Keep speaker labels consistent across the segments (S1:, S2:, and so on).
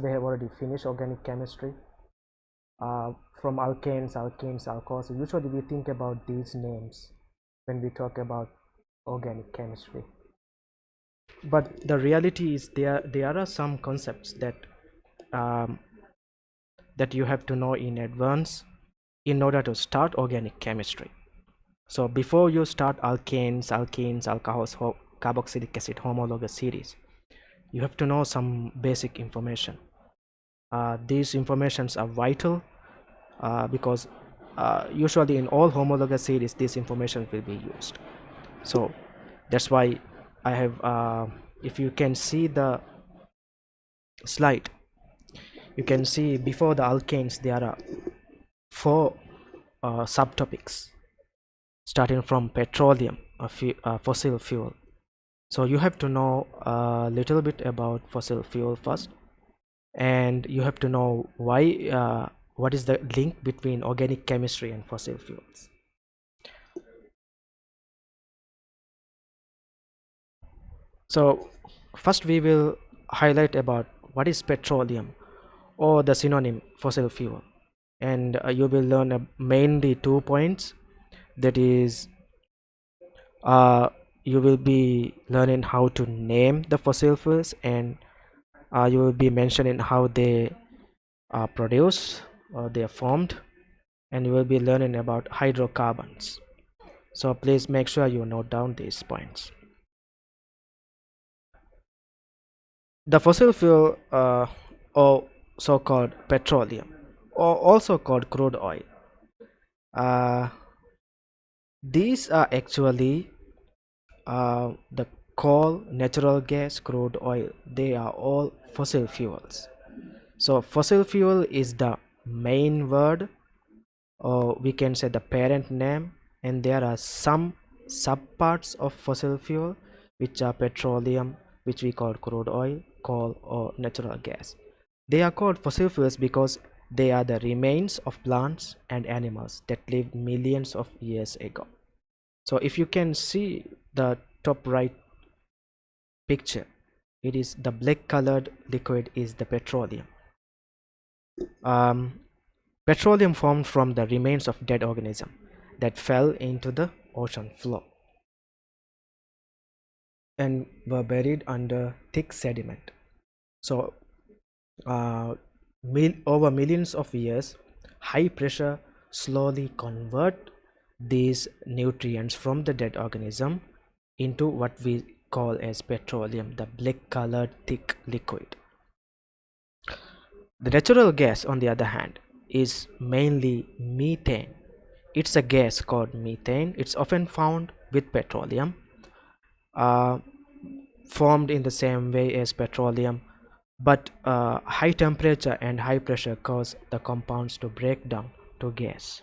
S1: we have already finished organic chemistry. From alkanes, alkenes, alcohols, usually we think about these names when we talk about organic chemistry. But the reality is there are some concepts um, that you have to know in advance in order to start organic chemistry. So before you start alkanes, alkenes, alcohols, carboxylic acid homologous series, you have to know some basic information. These informations are vital because usually in all homologous series this information will be used. So that's why I have, if you can see the slide, you can see before the alkanes there are four subtopics, starting from petroleum, a fossil fuel. So you have to know a little bit about fossil fuel first, and you have to know why, what is the link between organic chemistry and fossil fuels. So first we will highlight about what is petroleum, or the synonym fossil fuel, and you will learn mainly 2 points. That is, you will be learning how to name the fossil fuels, and you will be mentioning how they are produced or they are formed, and you will be learning about hydrocarbons. So please make sure you note down these points. The fossil fuel, or so-called petroleum, or also called crude oil, uh, these are actually the coal, natural gas, crude oil. They are all fossil fuels. So fossil fuel is the main word, or we can say the parent name, and there are some subparts of fossil fuel which are petroleum, which we call crude oil, coal, or natural gas. They are called fossil fuels because they are the remains of plants and animals that lived millions of years ago. So if you can see the top right picture, it is the black colored liquid is the petroleum. Petroleum formed from the remains of dead organism that fell into the ocean floor and were buried under thick sediment. So over millions of years, high pressure slowly convert these nutrients from the dead organism into what we call as petroleum, the black colored thick liquid. The natural gas, on the other hand, is mainly methane. It's a gas called methane. It's often found with petroleum, uh, formed in the same way as petroleum, but high temperature and high pressure cause the compounds to break down to gas.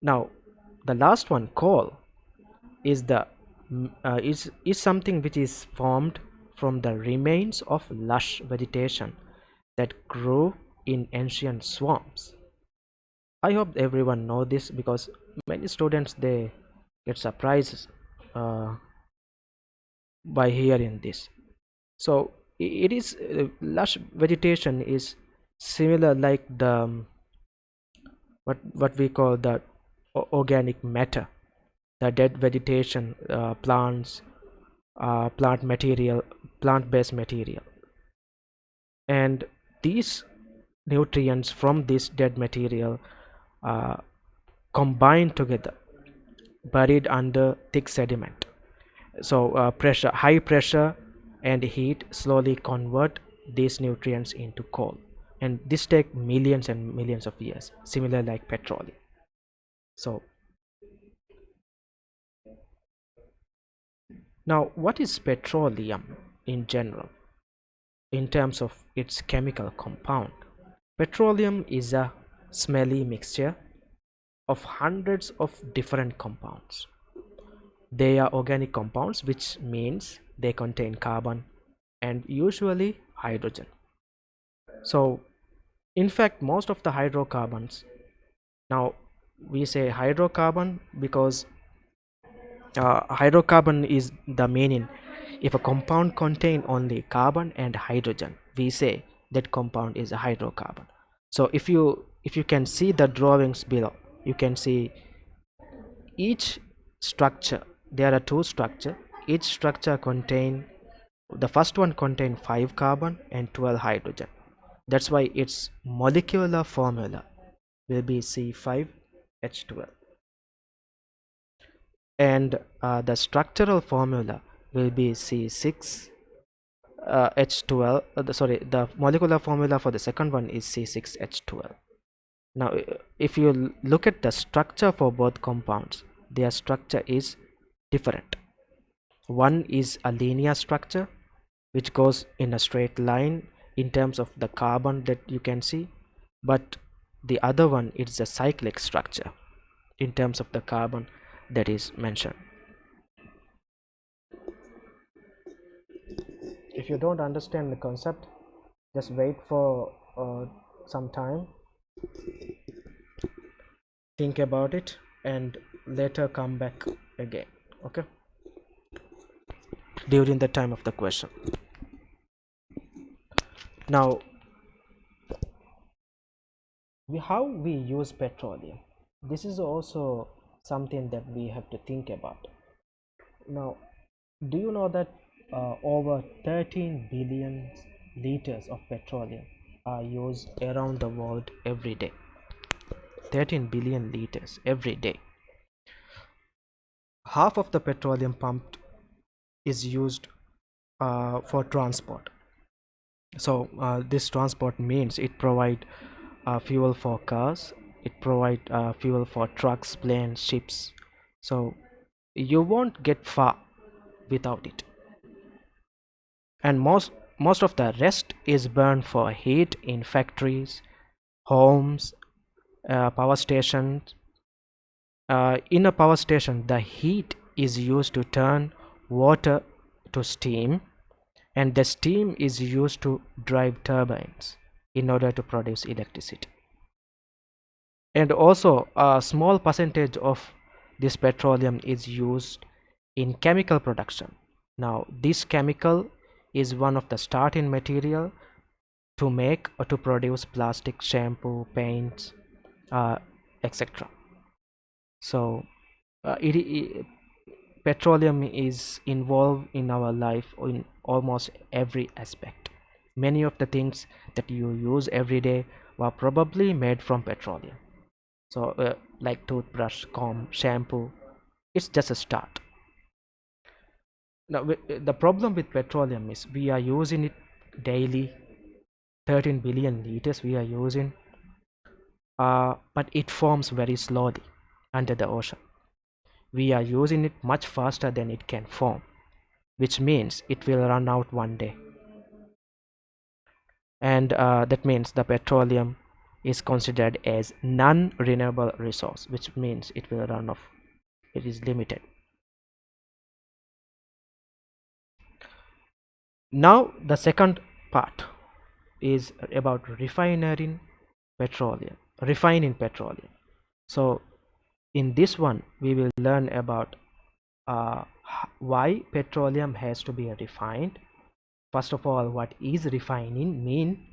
S1: Now, the last one, coal, is the is something which is formed from the remains of lush vegetation that grew in ancient swamps. I hope everyone know this because many students they get surprised uh, by hearing this. So it is lush vegetation is similar like the what we call the organic matter, the dead vegetation, plants, plant material, plant-based material, and these nutrients from this dead material uh, combine together, buried under thick sediment. So high pressure and heat slowly convert these nutrients into coal, and this take millions and millions of years, similar like petroleum. So now, what is petroleum in general in terms of its chemical compound? Petroleum is a smelly mixture of hundreds of different compounds. They are organic compounds, which means they contain carbon and usually hydrogen. So in fact, most of the hydrocarbons, now we say hydrocarbon because hydrocarbon is the meaning if a compound contain only carbon and hydrogen, we say that compound is a hydrocarbon. So if you can see the drawings below, you can see each structure. There are two structure. Each structure contain, the first one contain 5 carbon and 12 hydrogen. That's why its molecular formula will be C5H12, and the structural formula will be C6 H12. The molecular formula for the second one is C6H12. Now if you look at the structure for both compounds, their structure is different. One is a linear structure which goes in a straight line in terms of the carbon that you can see, but the other one is a cyclic structure in terms of the carbon that is mentioned. If you don't understand the concept, just wait for some time, think about it, and later come back again, okay, during the time of the question. Now how we use petroleum, this is also something that we have to think about. Now, do you know that over 13 billion liters of petroleum are used around the world every day? 13 billion liters every day. Half of the petroleum pumped is used for transport. So this transport means it provide fuel for cars, it provide fuel for trucks, planes, ships. So you won't get far without it. And most of the rest is burned for heat in factories, homes, power stations. In a power station, the heat is used to turn water to steam, and the steam is used to drive turbines in order to produce electricity. And also a small percentage of this petroleum is used in chemical production. Now this chemical is one of the starting material to make or to produce plastic, shampoo, paints, etc. So petroleum is involved in our life in almost every aspect. Many of the things that you use every day were probably made from petroleum. So like toothbrush, comb, shampoo, it's just a start. Now the problem with petroleum is we are using it daily, 13 billion liters we are using, but it forms very slowly under the ocean. We are using it much faster than it can form, which means it will run out one day. And that means the petroleum is considered as non-renewable resource, which means it will run off, it is limited. Now the second part is about refining petroleum. So in this one we will learn about why petroleum has to be refined. First of all, what is refining mean,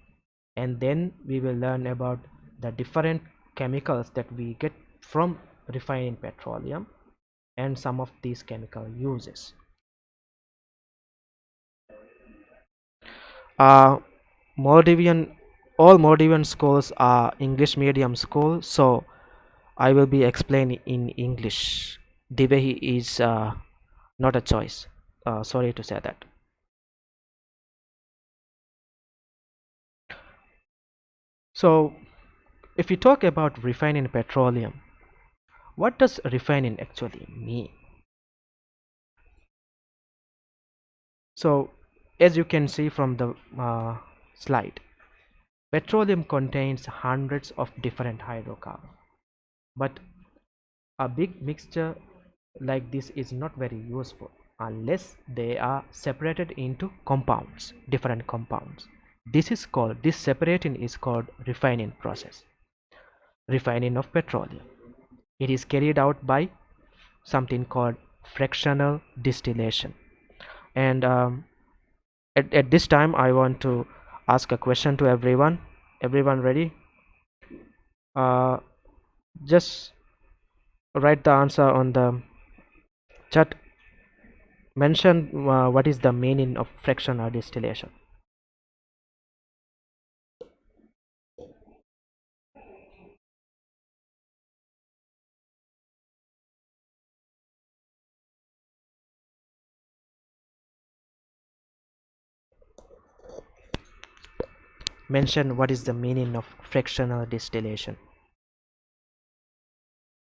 S1: and then we will learn about the different chemicals that we get from refining petroleum and some of these chemical uses. All Maldivian schools are English medium school, so I will be explaining in English. Divehi is not a choice. Sorry to say that. So if you talk about refining petroleum, what does refining actually mean? So as you can see from the slide, petroleum contains hundreds of different hydrocarbons, but a big mixture like this is not very useful unless they are separated into compounds, different compounds. This separating is called refining process. Refining of petroleum, it is carried out by something called fractional distillation. And at this time I want to ask a question to everyone. Everyone ready? Just write the answer on the chat. Mention what is the meaning of fractional distillation. Mention what is the meaning of fractional distillation.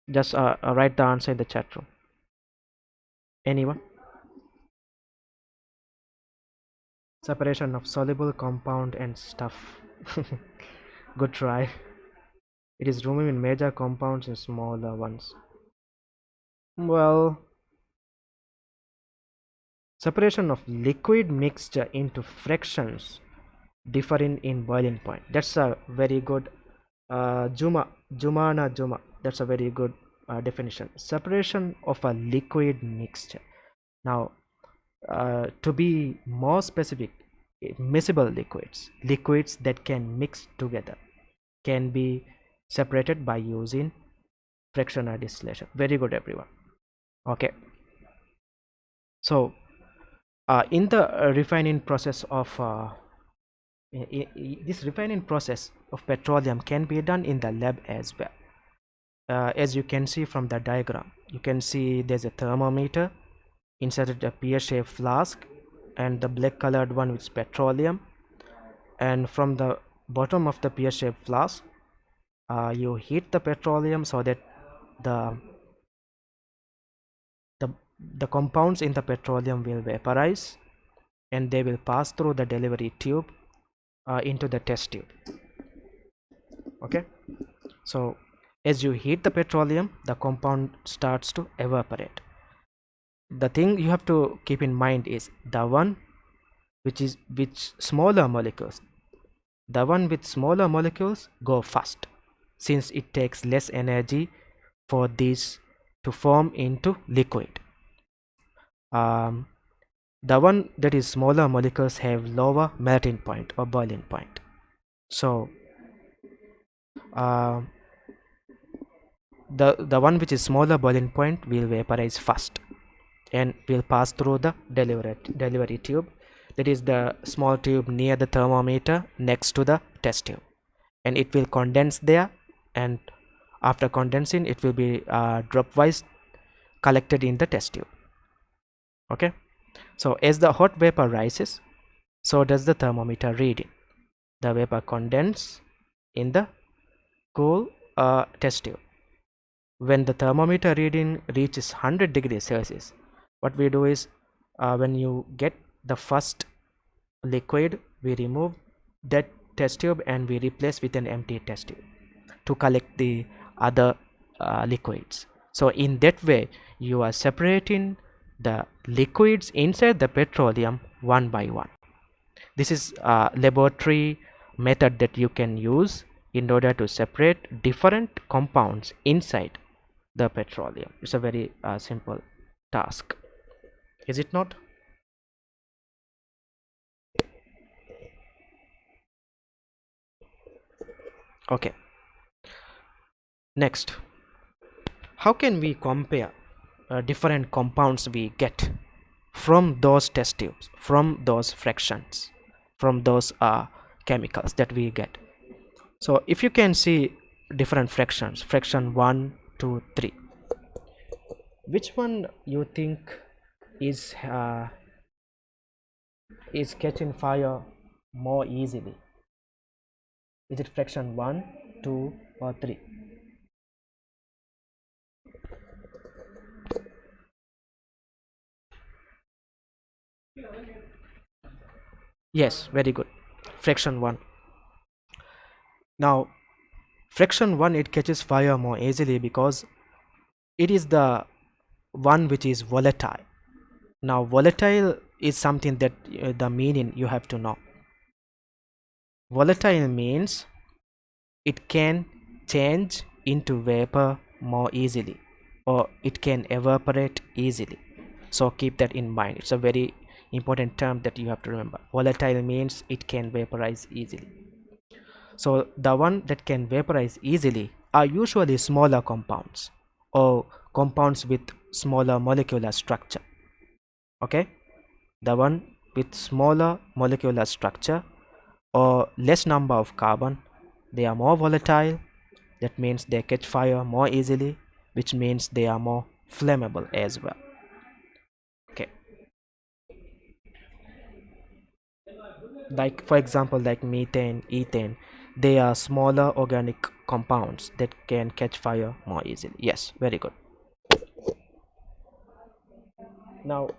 S1: Just write the answer in the chat room. Anyone? Separation of soluble compound and stuff. Good try. It is removing major compounds and smaller ones. Well, separation of liquid mixture into fractions differing in boiling point. That's a very good Juma. That's a very good definition. Separation of a liquid mixture. Now, to be more specific, miscible liquids that can mix together, can be separated by using fractional distillation. Very good, everyone. Okay. So, in the refining process of this refining process of petroleum can be done in the lab as well. As you can see from the diagram, you can see there's a thermometer inside a pear-shaped flask, and the black colored one is petroleum, and from the bottom of the pear-shaped flask you heat the petroleum so that the the compounds in the petroleum will vaporize, and they will pass through the delivery tube into the test tube. Okay, so as you heat the petroleum, the compound starts to evaporate. The thing you have to keep in mind is the one which smaller molecules, the one with smaller molecules go fast, since it takes less energy for these to form into liquid. The one that is smaller molecules have lower melting point or boiling point. So the one which is smaller boiling point will vaporize fast and will pass through the delivery tube, that is the small tube near the thermometer next to the test tube, and it will condense there, and after condensing it will be dropwise collected in the test tube. Okay, so as the hot vapor rises, so does the thermometer reading. The vapor condense in the cool test tube. When the thermometer reading reaches 100 degrees Celsius, what we do is when you get the first liquid, we remove that test tube and we replace with an empty test tube to collect the other liquids. So in that way you are separating the liquids inside the petroleum one by one. This is a laboratory method that you can use in order to separate different compounds inside the petroleum. It's a very simple task, is it not? Okay, next, how can we compare different compounds we get from those test tubes, from those fractions, from those chemicals that we get? So if you can see different fractions, fraction 1, 2, 3, which one you think is catching fire more easily? Is it fraction 1, 2, or 3? Yes, very good. Fraction 1. Now, fraction 1, it catches fire more easily because it is the one which is volatile. Now, volatile is something that the meaning you have to know. Volatile means it can change into vapor more easily, or it can evaporate easily. So keep that in mind. It's a very important term that you have to remember. Volatile means it can vaporize easily. So the one that can vaporize easily are usually smaller compounds or compounds with smaller molecular structure. Okay, the one with smaller molecular structure or less number of carbon, they are more volatile. That means they catch fire more easily, which means they are more flammable as well. Okay, like for example, like methane, ethane, they are smaller organic compounds that can catch fire more easily. Yes, very good. Now,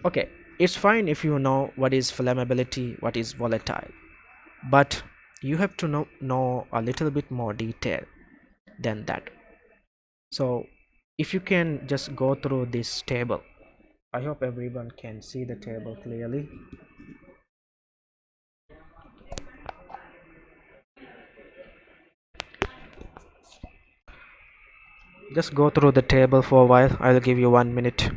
S1: okay, it's fine if you know what is flammability, what is volatile, but you have to know a little bit more detail than that. So if you can just go through this table, I hope everyone can see the table clearly. Just go through the table for a while. I'll give you 1 minute.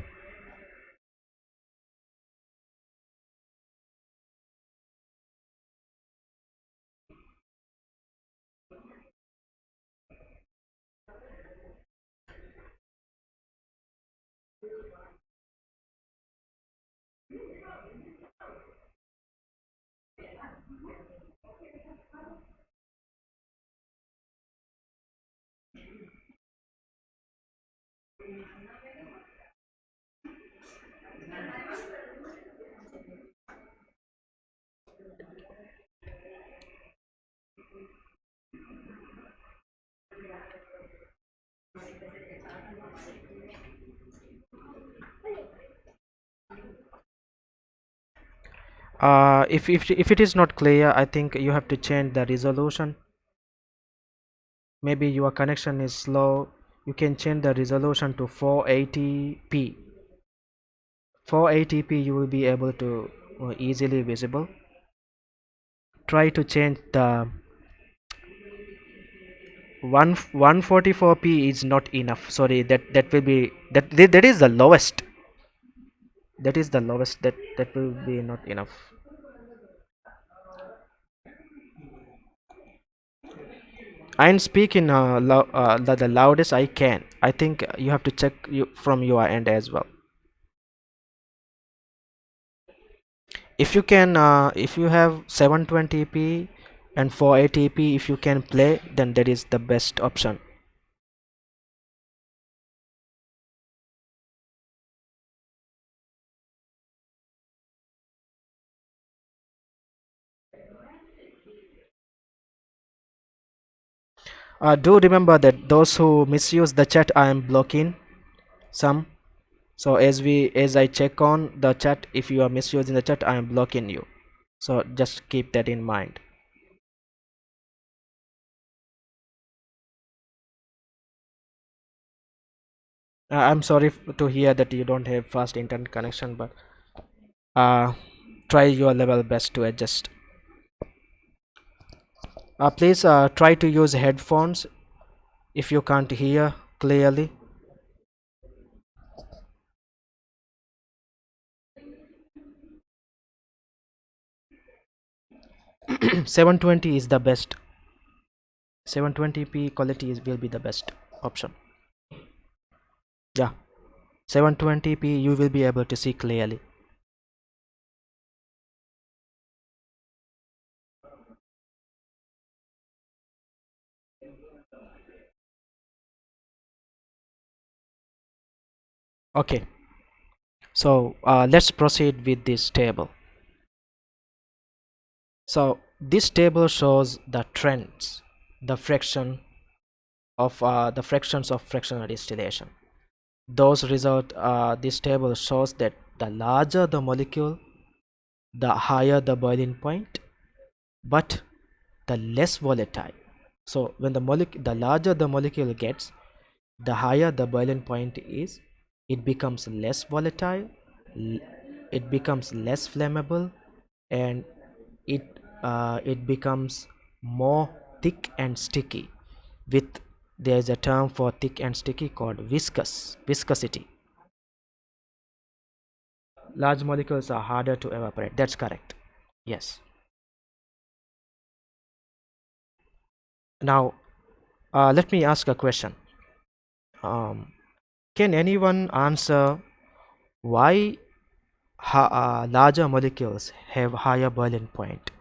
S1: If it is not clear, I think you have to change the resolution. Maybe your connection is slow. You can change the resolution to 480p. 480p you will be able to easily visible. Try to change the 144p is not enough. Sorry, that will be that is the lowest. That is the lowest. That will be not enough. I'm speaking the loudest I can. I think you have to check you from your end as well. If you can, if you have 720p and 480p, if you can play, then that is the best option. Do remember that those who misuse the chat, I am blocking some. So as I check on the chat, if you are misusing the chat, I am blocking you. So just keep that in mind. I'm sorry to hear that you don't have fast internet connection, but uh, try your level best to adjust. Please try to use headphones if you can't hear clearly. 720 is the best. 720p quality will be the best option. Yeah, 720p you will be able to see clearly. Okay, so let's proceed with this table. So this table shows the trends, the fractions of fractional distillation. Those result, this table shows that the larger the molecule, the higher the boiling point, but the less volatile. So when the larger the molecule gets, the higher the boiling point is, it becomes less volatile, it becomes less flammable, and it becomes more thick and sticky. With there is a term for thick and sticky called viscous viscosity. large molecules are harder to evaporate. That's correct. Yes. Now, let me ask a question. Um, can anyone answer why larger molecules have higher boiling point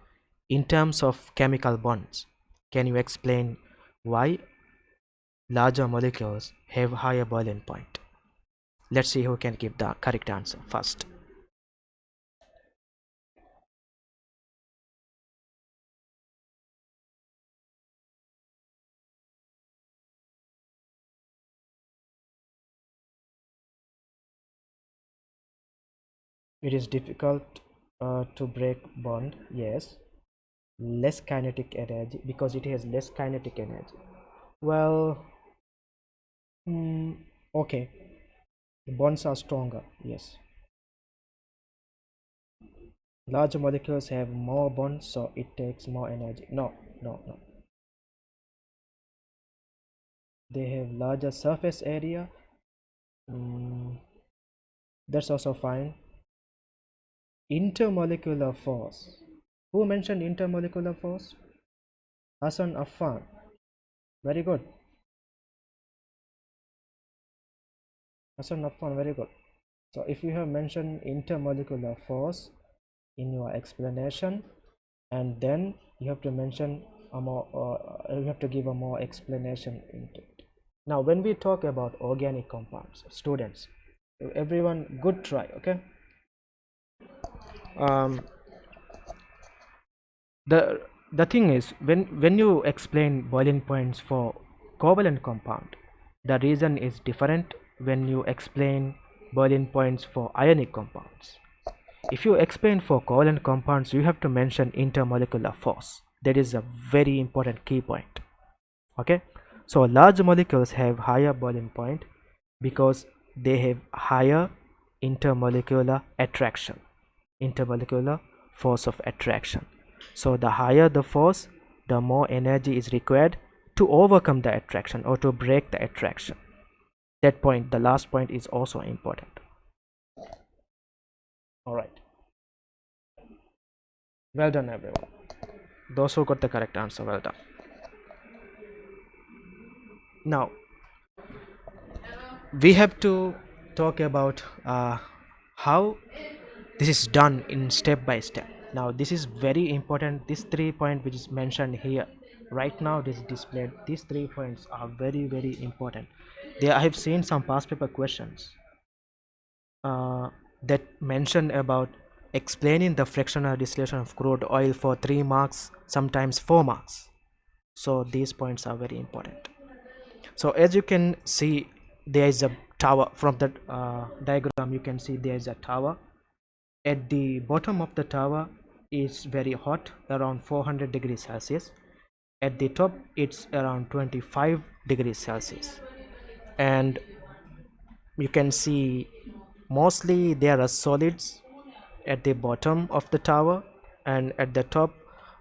S1: in terms of chemical bonds? Can you explain why larger molecules have higher boiling point? Let's see who can give the correct answer first. It is difficult to break bond, yes. Less kinetic energy, because it has less kinetic energy. Well, mm, okay, the bonds are stronger, yes. Large molecules have more bonds, so it takes more energy. No, no, no. They have larger surface area. Mm, that's also fine. Intermolecular force. Who mentioned intermolecular force? Hassan Affan. Very good. Hassan Affan, very good. So if you have mentioned intermolecular force in your explanation, and then you have to mention a more, you have to give a more explanation into it. Now, when we talk about organic compounds, students, everyone, good try, okay? Um, the thing is, when you explain boiling points for covalent compound, the reason is different when you explain boiling points for ionic compounds. If you explain for covalent compounds, you have to mention intermolecular force. That is a very important key point. Okay, so large molecules have higher boiling point because they have higher intermolecular attraction, intermolecular force of attraction. So the higher the force, the more energy is required to overcome the attraction or to break the attraction. That point, the last point, is also important. All right, well done everyone. Those who got the correct answer, well done. Now we have to talk about how this is done in step by step. Now this is very important. This 3 point which is mentioned here right now, this is displayed, these 3 points are very important. There I have seen some past paper questions that mention about explaining the fractional distillation of crude oil for 3 marks, sometimes 4 marks. So these points are very important. So as you can see, there is a tower. From the diagram you can see there is a tower. At the bottom of the tower is very hot, around 400 degrees Celsius. At the top it's around 25 degrees Celsius, and you can see mostly there are solids at the bottom of the tower, and at the top,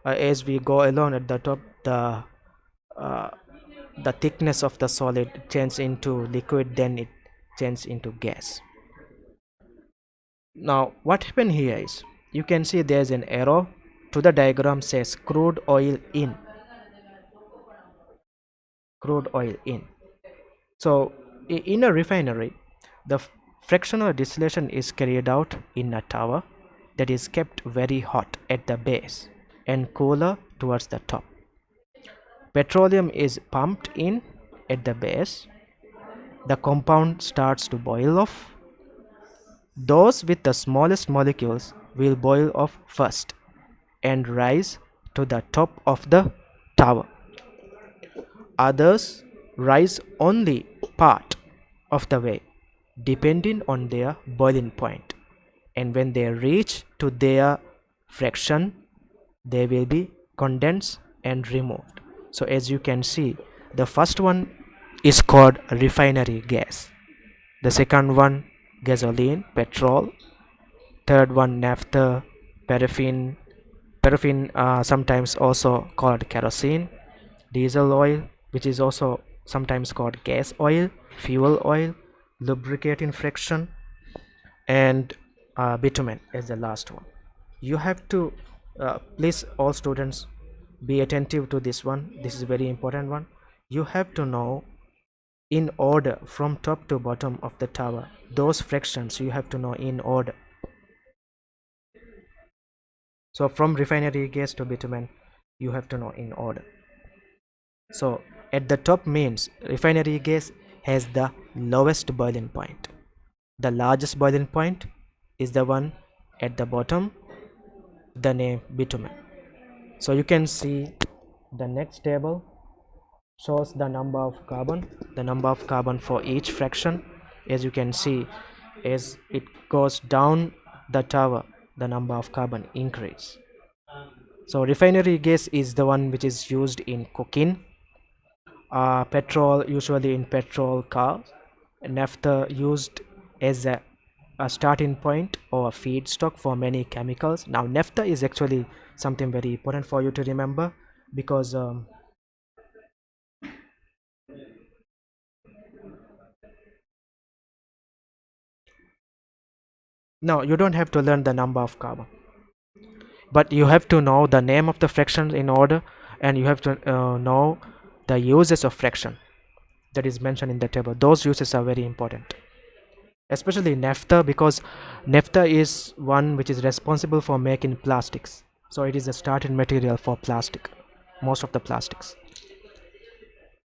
S1: as we go along at the top, uh, the thickness of the solid changes into liquid, then it changes into gas. Now what happened here is, you can see there is an arrow to the diagram says crude oil in, crude oil in. So in a refinery, the fractional distillation is carried out in a tower that is kept very hot at the base and cooler towards the top. Petroleum is pumped in at the base. The compound starts to boil off. Those with the smallest molecules will boil off first and rise to the top of the tower. Others rise only part of the way, depending on their boiling point, and when they reach to their fraction, they will be condensed and removed. So as you can see, the first one is called refinery gas, the second one gasoline, petrol, third one naphtha, paraffin, sometimes also called kerosene, diesel oil, which is also sometimes called gas oil, fuel oil, lubricating fraction, and bitumen is the last one. You have to please all students be attentive to this one. This is a very important one. You have to know in order from top to bottom of the tower. Those fractions you have to know in order. So from refinery gas to bitumen, you have to know in order. So at the top means refinery gas has the lowest boiling point. The largest boiling point is the one at the bottom, the name bitumen. So you can see the next table shows the number of carbon for each fraction. As you can see, as it goes down the tower, the number of carbon increase. So refinery gas is the one which is used in cooking, petrol usually in petrol cars, naphtha used as a starting point or a feedstock for many chemicals. Now naphtha is actually something very important for you to remember, because no, you don't have to learn the number of carbon, but you have to know the name of the fractions in order, and you have to know the uses of fraction that is mentioned in the table. Those uses are very important, especially naphtha, because naphtha is one which is responsible for making plastics. So it is a starting material for plastic, most of the plastics,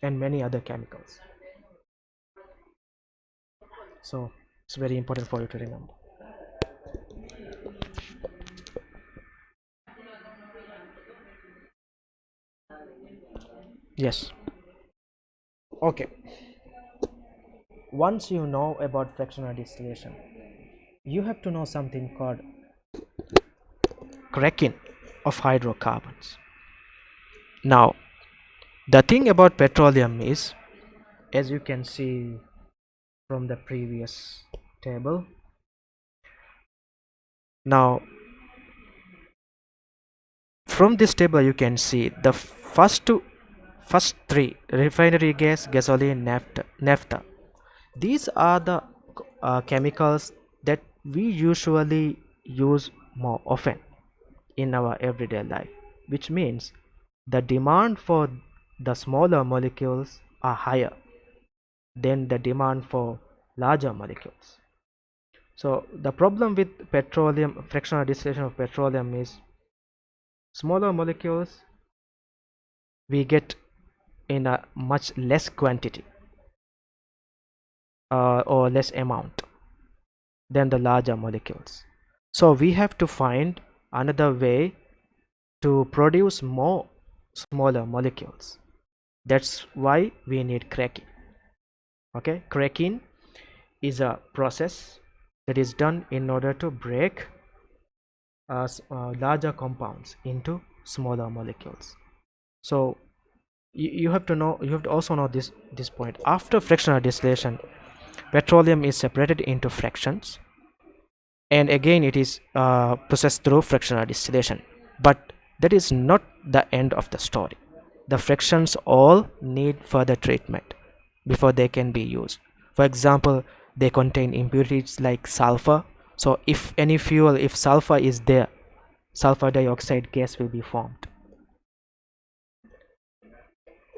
S1: and many other chemicals. So it's very important for you to remember. Yes. Okay. Once you know about fractional distillation, you have to know something called cracking of hydrocarbons. Now, the thing about petroleum is, as you can see from the previous table, now from this table you can see the first three: refinery gas, gasoline, naphtha. These are the chemicals that we usually use more often in our everyday life, which means the demand for the smaller molecules are higher than the demand for larger molecules. So the problem with petroleum, fractional distillation of petroleum, is smaller molecules we get in a much less quantity or less amount than the larger molecules. So we have to find another way to produce more smaller molecules. That's why we need cracking. Okay, cracking is a process that is done in order to break larger compounds into smaller molecules. So you have to know, you have to also know this point. After fractional distillation, petroleum is separated into fractions, and again it is processed through fractional distillation. But that is not the end of the story. The fractions all need further treatment before they can be used. For example, they contain impurities like sulfur. So if any fuel, if sulfur is there, sulfur dioxide gas will be formed.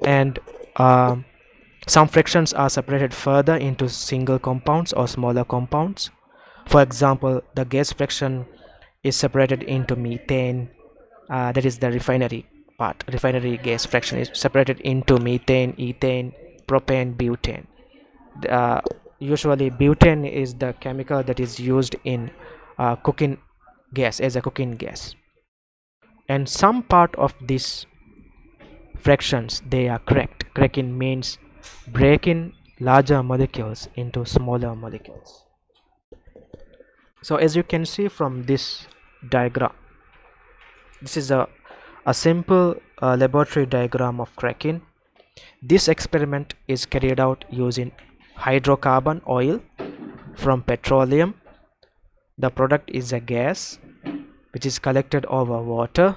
S1: And some fractions are separated further into single compounds or smaller compounds. For example, the gas fraction is separated into methane, that is the refinery part. Refinery gas fraction is separated into methane, ethane, propane, butane. uh, Usually butane is the chemical that is used in cooking gas, as a cooking gas. And some part of these fractions, they are cracked. Cracking means breaking larger molecules into smaller molecules. So as you can see from this diagram, this is a simple laboratory diagram of cracking. This experiment is carried out using hydrocarbon oil from petroleum. The product is a gas which is collected over water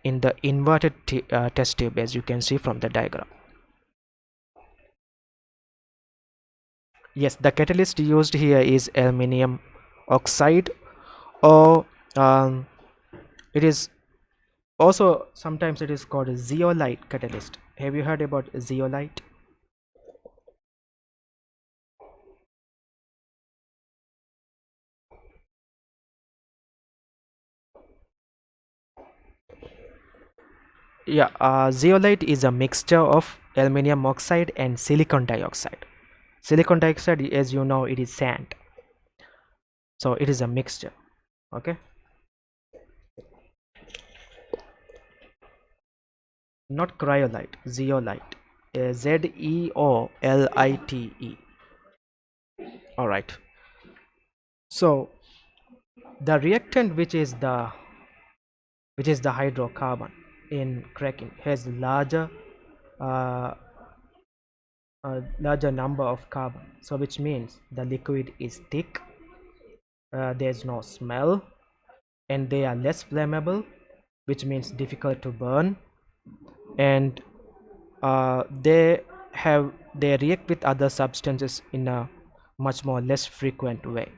S1: in the inverted test tube, as you can see from the diagram. Yes, the catalyst used here is aluminium oxide, or it is also sometimes it is called a zeolite catalyst. Have you heard about zeolite? Yeah, zeolite is a mixture of aluminum oxide and silicon dioxide. Silicon dioxide, as you know, it is sand, so it is a mixture. Okay, not cryolite, zeolite, Zeolite. All right. So the reactant, which is the hydrocarbon in cracking, has uh, larger number of carbon, so which means the liquid is thick, there's no smell, and they are less flammable, which means difficult to burn, and they react with other substances in a much more less frequent way.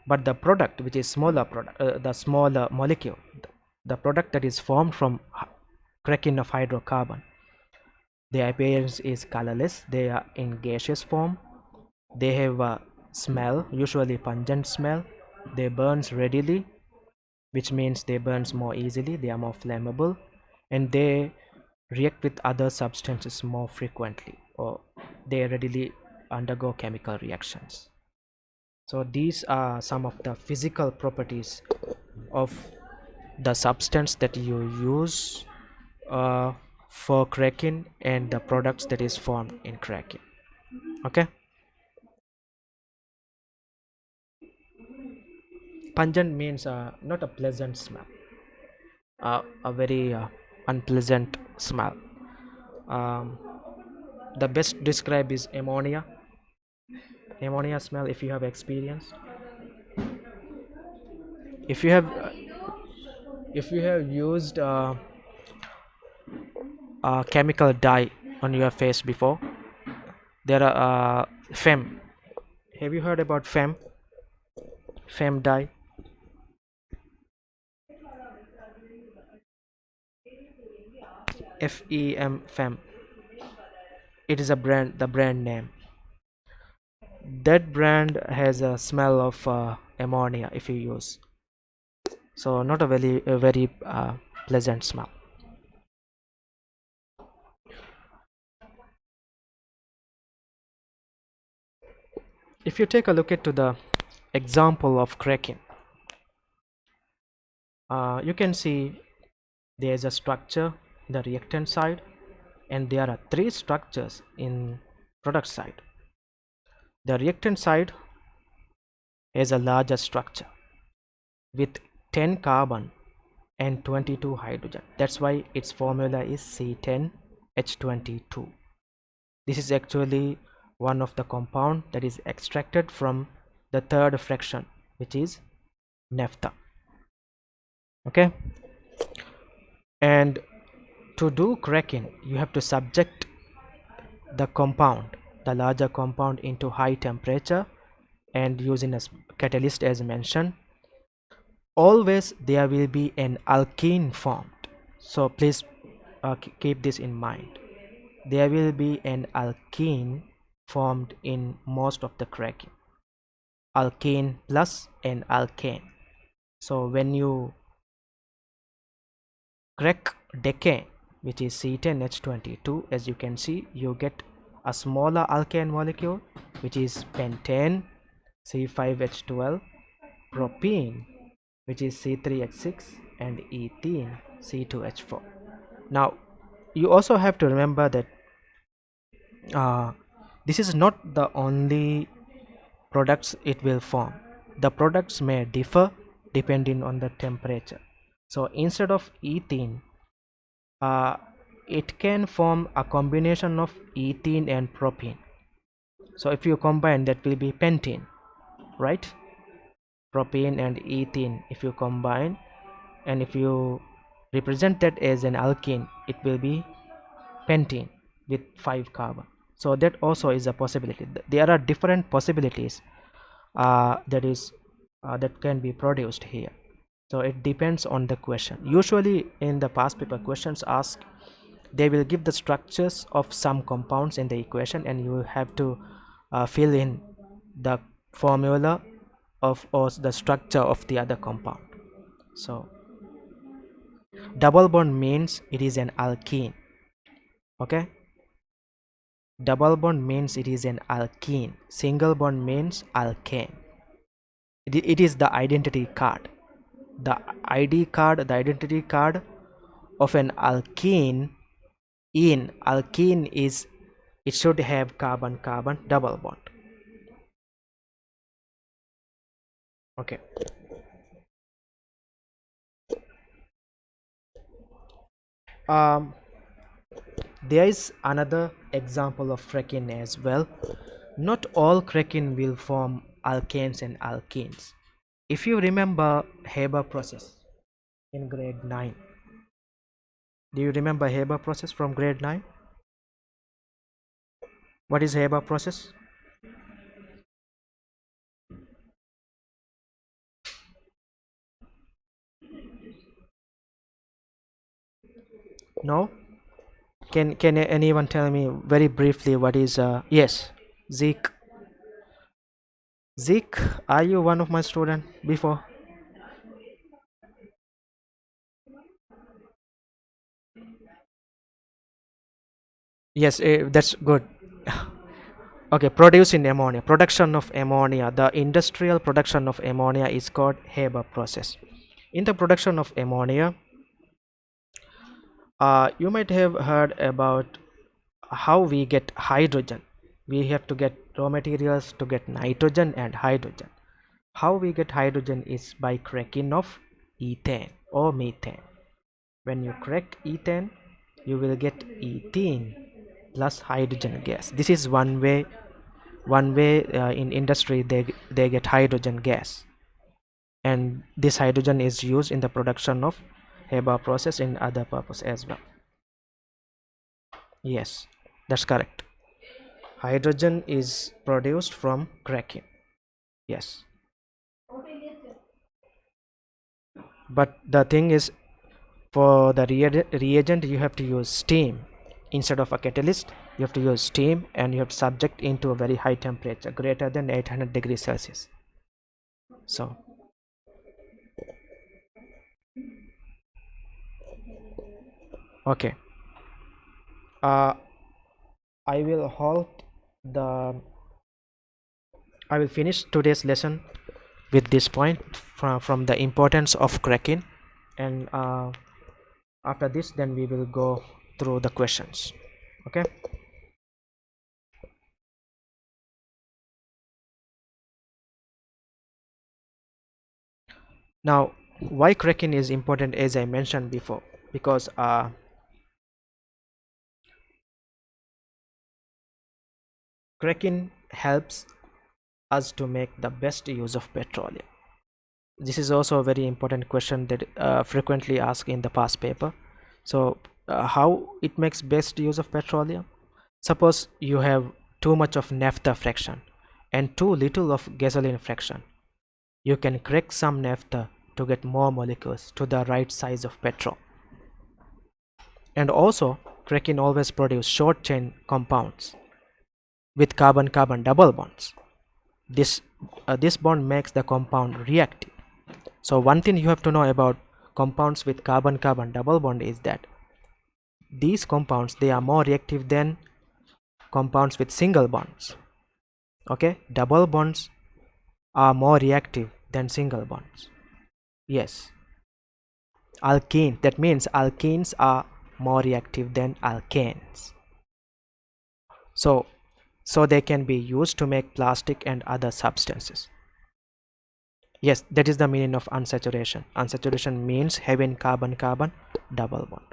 S1: But the product, which is the smaller molecule, the product that is formed from cracking of hydrocarbon, their appearance is colorless, they are in gaseous form, they have a smell, usually pungent smell, they burns readily, which means they burns more easily, they are more flammable, and they react with other substances more frequently, or they readily undergo chemical reactions. So these are some of the physical properties of the substance that you use uh, for cracking, and the products that is formed in cracking. Okay, pungent means not a pleasant smell, a very unpleasant smell. um, the best describe is ammonia smell, if you have experienced, if you have used a chemical dye on your face before. There are fem. Have you heard about fem dye? Fem. It is the brand name. That brand has a smell of ammonia if you use. So not a very pleasant smell. If you take a look at to the example of cracking, you can see there is a structure in the reactant side, and there are three structures in product side. The reactant side has a larger structure with 10 carbon and 22 hydrogen. That's why its formula is C10H22. This is actually one of the compound that is extracted from the third fraction, which is naphtha. Okay, and to do cracking, you have to subject the larger compound, into high temperature, and using a catalyst as mentioned. Always there will be an alkene formed, so please keep this in mind. There will be an alkene formed in most of the cracking, alkene plus an alkane. So when you crack decane, which is C10H22, as you can see, you get a smaller alkane molecule, which is pentane, C5H12, propene, which is C3H6, and ethene, C2H4. Now you also have to remember that this is not the only products it will form. The products may differ depending on the temperature. So instead of ethene, uh, it can form a combination of ethene and propene. So if you combine, that will be pentene, right? Propane and ethene, if you combine, and if you represent that as an alkene, it will be pentene with 5 carbon. So that also is a possibility. There are different possibilities, that is that can be produced here. So it depends on the question. Usually in the past paper questions ask, they will give the structures of some compounds in the equation, and you have to fill in the formula of or the structure of the other compound. So double bond means it is an alkene. Okay, double bond means it is an alkene. Single bond means alkane. It is the identity card, the identity card of an alkene. In alkene is, it should have carbon carbon double bond. Okay, there is another example of cracking as well. Not all cracking will form alkanes and alkenes. If you remember Haber process in grade 9, do you remember Haber process from grade 9? What is Haber process? No? Can anyone tell me very briefly what is yes, Zeke. Zeke, are you one of my student before? Yes, that's good. Okay, producing ammonia, production of ammonia, the industrial production of ammonia is called Haber process. In the production of ammonia, you might have heard about how we get hydrogen. We have to get raw materials to get nitrogen and hydrogen. How we get hydrogen is by cracking of ethane or methane. When you crack ethane, you will get ethene plus hydrogen gas. This is one way in industry they get hydrogen gas, and this hydrogen is used in the production of Haber process in other purpose as well. Yes, that's correct. Hydrogen is produced from cracking. Yes, but the thing is, for the reagent you have to use steam instead of a catalyst. You have to use steam, and you have to subject into a very high temperature greater than 800 degrees Celsius. So okay, uh, I will halt the I will finish today's lesson with this point from the importance of cracking, and after this then we will go through the questions. Okay, now why cracking is important, as I mentioned before, because cracking helps us to make the best use of petroleum. This is also a very important question that frequently asked in the past paper. So how it makes best use of petroleum? Suppose you have too much of naphtha fraction and too little of gasoline fraction. You can crack some naphtha to get more molecules to the right size of petrol. And also, cracking always produce short chain compounds with carbon carbon double bonds. This bond makes the compound reactive. So one thing you have to know about compounds with carbon carbon double bond is that these compounds, they are more reactive than compounds with single bonds. Okay, double bonds are more reactive than single bonds. Yes, alkene, that means alkenes are more reactive than alkanes. So they can be used to make plastic and other substances. Yes, that is the meaning of unsaturation. Unsaturation means having carbon carbon double bond.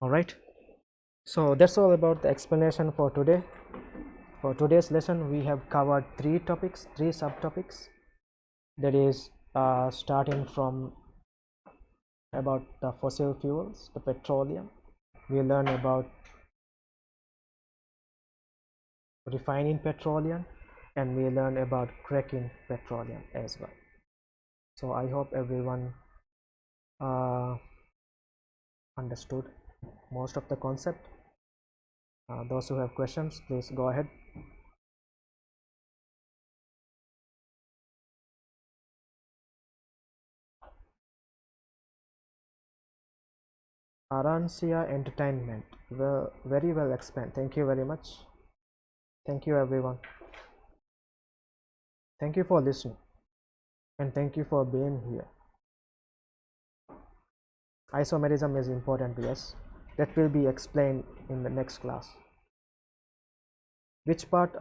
S1: All right, so that's all about the explanation for today. For today's lesson we have covered three subtopics. That is starting from about the fossil fuels, the petroleum. We learn about refining petroleum, and we learn about cracking petroleum as well. So I hope everyone understood most of the concept. Those who have questions, please go ahead. Arancia Entertainment, well, very well explained. Thank you very much. Thank you everyone. Thank you for listening, and thank you for being here. Isomerism is important, yes. That will be explained in the next class. Which part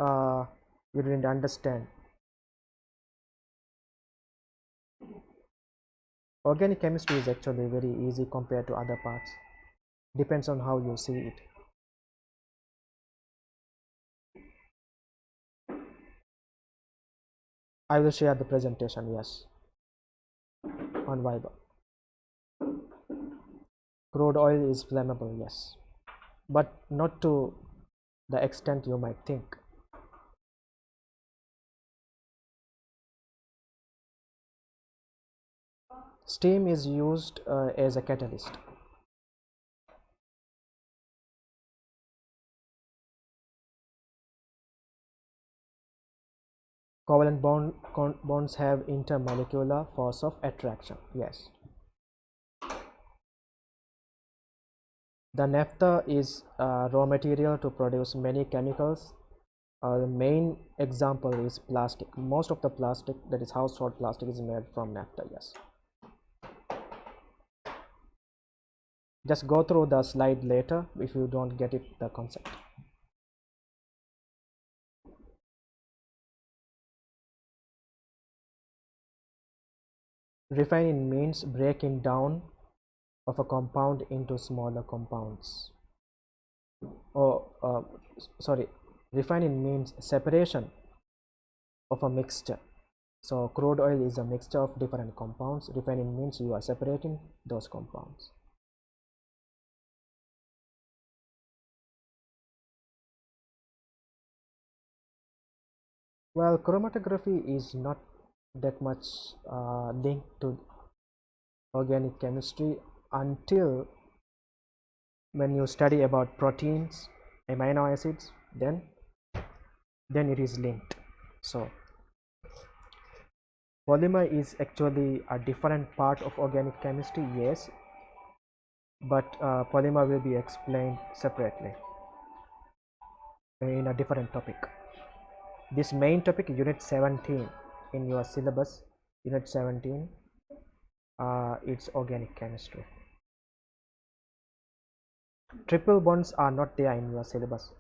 S1: you didn't understand? Organic chemistry is actually very easy compared to other parts. Depends on how you see it. I will share the presentation, yes, on Viber. Crude oil is flammable, yes, but not to the extent you might think. Steam is used as a catalyst. Covalent bonds have intermolecular force of attraction, yes. The naphtha is raw material to produce many chemicals. The main example is plastic. Most of the plastic, that is household plastic, is made from naphtha, yes. Just go through the slide later if you don't get it, the concept. Refining means breaking down of a compound into smaller compounds. Refining means separation of a mixture. So crude oil is a mixture of different compounds. Refining means you are separating those compounds. Well, chromatography is not that much linked to organic chemistry until when you study about proteins, amino acids, then it is linked. So polymer is actually a different part of organic chemistry, yes, but polymer will be explained separately in a different topic. This main topic, unit 17 in your syllabus, unit 17, it's organic chemistry. Triple bonds are not there in your syllabus,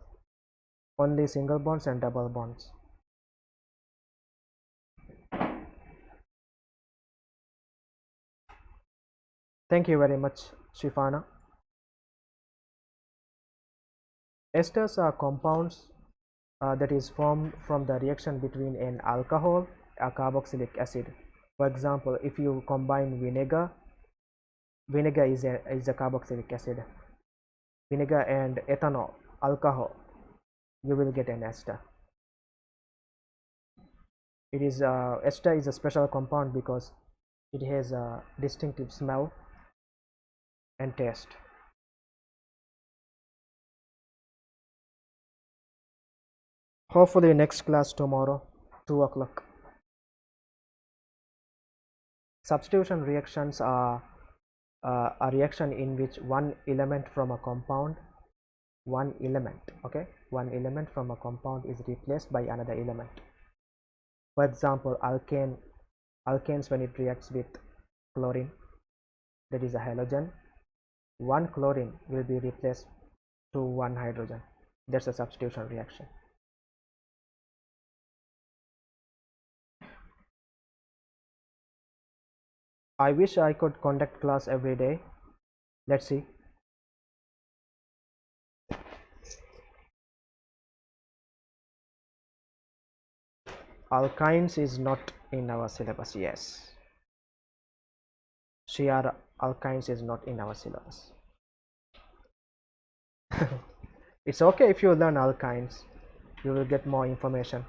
S1: only single bonds and double bonds. Thank you very much, Shifana. Esters are compounds that is formed from the reaction between an alcohol, a carboxylic acid. For example, if you combine vinegar is a carboxylic acid, vinegar and ethanol, alcohol, you will get an ester. Ester is a special compound because it has a distinctive smell and taste. Hopefully next class tomorrow, 2 o'clock. Substitution reactions are a reaction in which one element from a compound, one element from a compound is replaced by another element. For example, alkanes, when it reacts with chlorine, that is a halogen, one chlorine will be replaced to one hydrogen. That's a substitution reaction. I wish I could conduct class every day. Let's see. Alkynes is not in our syllabus, yes. Shear alkynes is not in our syllabus. It's okay if you learn alkynes, you will get more information.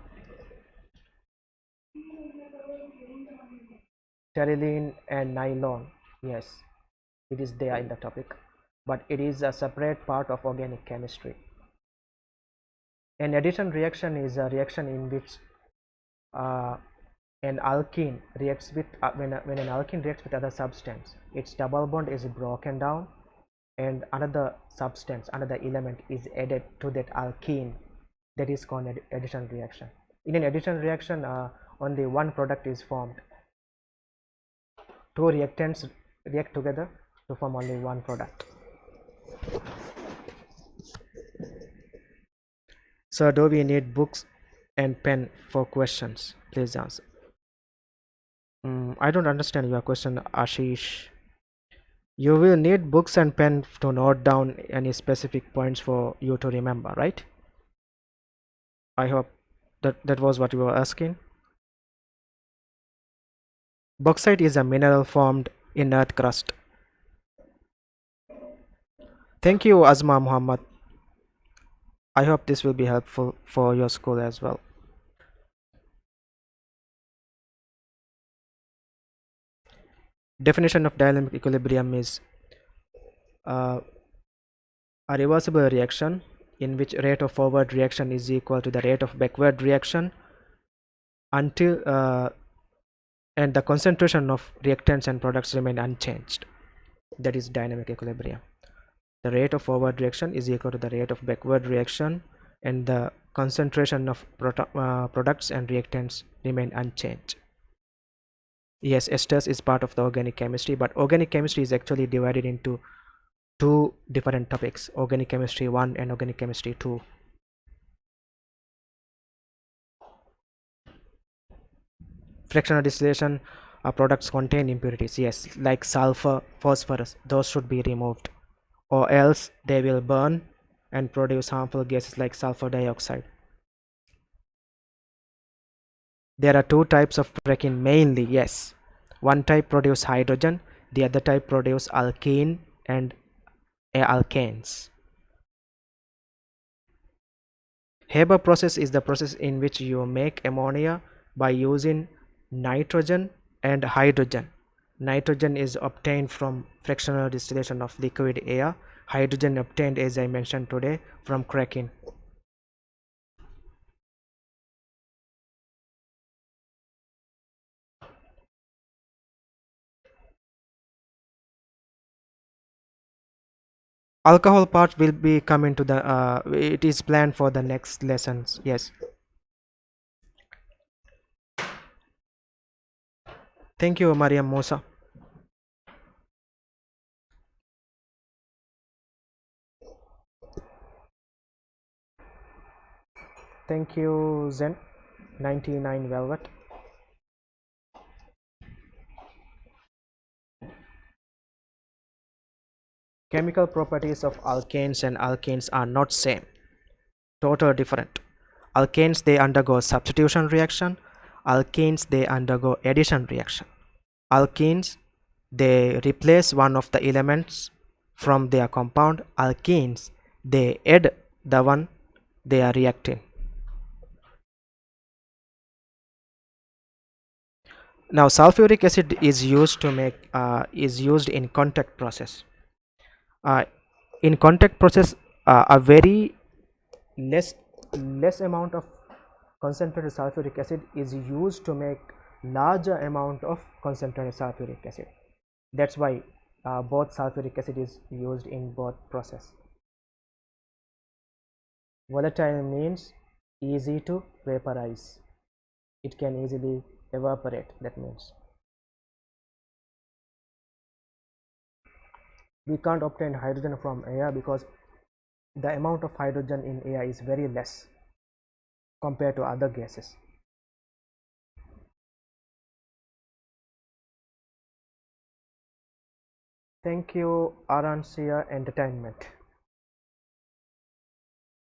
S1: Terylene and nylon. Yes, it is there in the topic, but it is a separate part of organic chemistry. An addition reaction is a reaction in which uh, an alkene reacts with when an alkene reacts with other substance, its double bond is broken down and another substance, another element is added to that alkene. That is called addition reaction. In an addition reaction, only one product is formed. Two reactants react together to form only one product. So do we need books and pen for questions? Please answer. I don't understand your question, Ashish. You will need books and pen to note down any specific points for you to remember, right? I hope that was what you were asking. Bauxite is a mineral formed in earth crust. Thank you, Azma Muhammad. I hope this will be helpful for your school as well. Definition of dynamic equilibrium is uh, a reversible reaction in which rate of forward reaction is equal to the rate of backward reaction until and the concentration of reactants and products remain unchanged. That is dynamic equilibrium. The rate of forward reaction is equal to the rate of backward reaction and the concentration of products and reactants remain unchanged. Yes, esters is part of the organic chemistry, but organic chemistry is actually divided into two different topics: organic chemistry 1 and organic chemistry 2. Fractional distillation products contain impurities, yes, like sulfur, phosphorus. Those should be removed, or else they will burn and produce harmful gases like sulfur dioxide. There are two types of cracking mainly, yes. One type produce hydrogen, the other type produce alkene and alkanes. Haber process is the process in which you make ammonia by using nitrogen and hydrogen. Nitrogen is obtained from fractional distillation of liquid air. Hydrogen obtained, as I mentioned today, from cracking. Alcohol part will be coming to the it is planned for the next lessons. Yes, thank you, Mariam Musa. Thank you, Zen 99 Velvet. Chemical properties of alkanes and alkenes are not same, total different. Alkanes, they undergo substitution reaction. Alkenes, they undergo addition reaction. Alkenes, they replace one of the elements from their compound. Alkenes, they add the one they are reacting. Now sulfuric acid is used to make is used in contact process. In contact process, a very less amount of concentrated sulfuric acid is used to make larger amount of concentrated sulfuric acid. That's why both sulfuric acid is used in both process. Volatile means easy to vaporize. It can easily evaporate. That means we can't obtain hydrogen from air because the amount of hydrogen in air is very less compared to other gases. Thank you, Arancia Entertainment.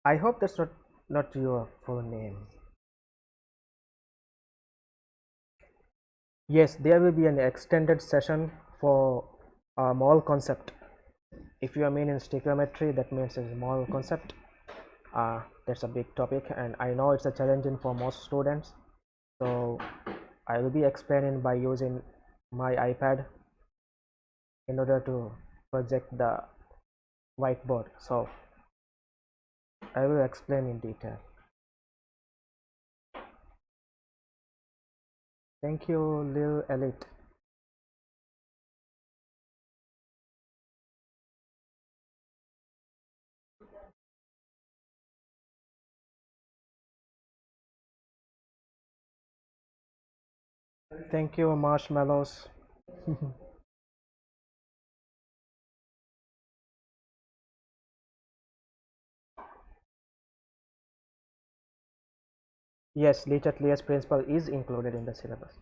S1: I hope that's not your full name. Yes, there will be an extended session for mole concept. If you are mean in stoichiometry, that means it's mole concept. That's a big topic, and I know it's a challenging for most students. So I will be explaining by using my iPad in order to project the whiteboard, so I will explain in detail. Thank you, Lil Elite. Thank you, Marshmallows. Yes, Leach-Atelier's principle is included in the syllabus.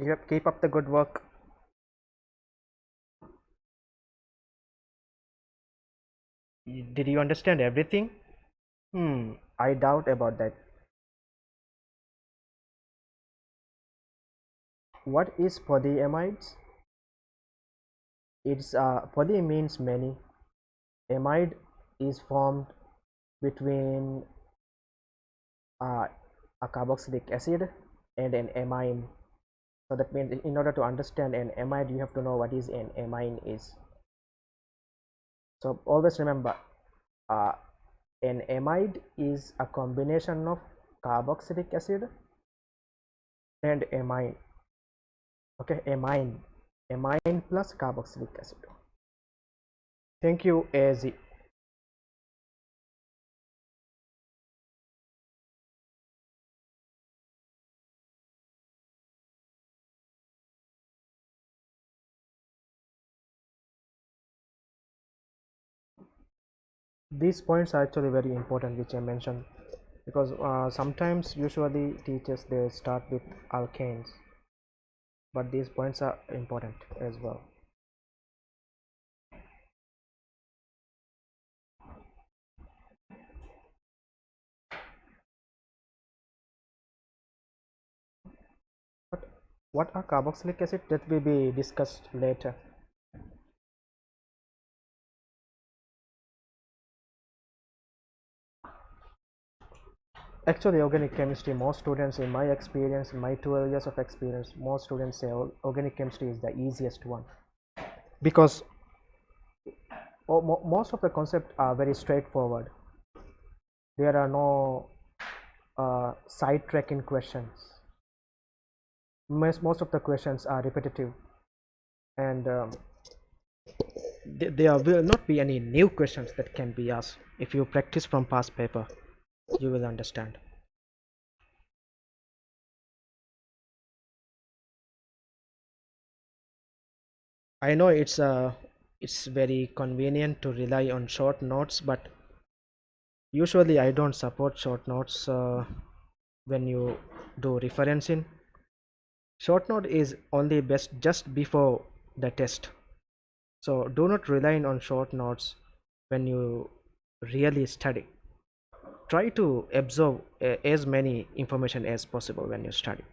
S1: Yep, keep up the good work. Did you understand everything? I doubt about that. What is polyamides? It's poly means many. Amide is formed between uh, a carboxylic acid and an amine. So that means in order to understand an amide, you have to know what is an amine is. So always remember, uh, an amide is a combination of carboxylic acid and amine. Okay, amine plus carboxylic acid. Thank you, AZ. These points are actually very important, which I mentioned, because sometimes usually teachers they start with alkanes, but these points are important as well. But what are carboxylic acid? That will be discussed later. Actually, organic chemistry, most students, in my experience, in my 12 years of experience, most students say organic chemistry is the easiest one, because most of the concepts are very straightforward. There are no sidetracking questions. Most of the questions are repetitive, and there will not be any new questions that can be asked. If you practice from past paper, you will understand. I know it's very convenient to rely on short notes, but usually I don't support short notes when you do referencing. Short note is only best just before the test, so do not rely on short notes when you really study. Try to absorb as many information as possible when you study.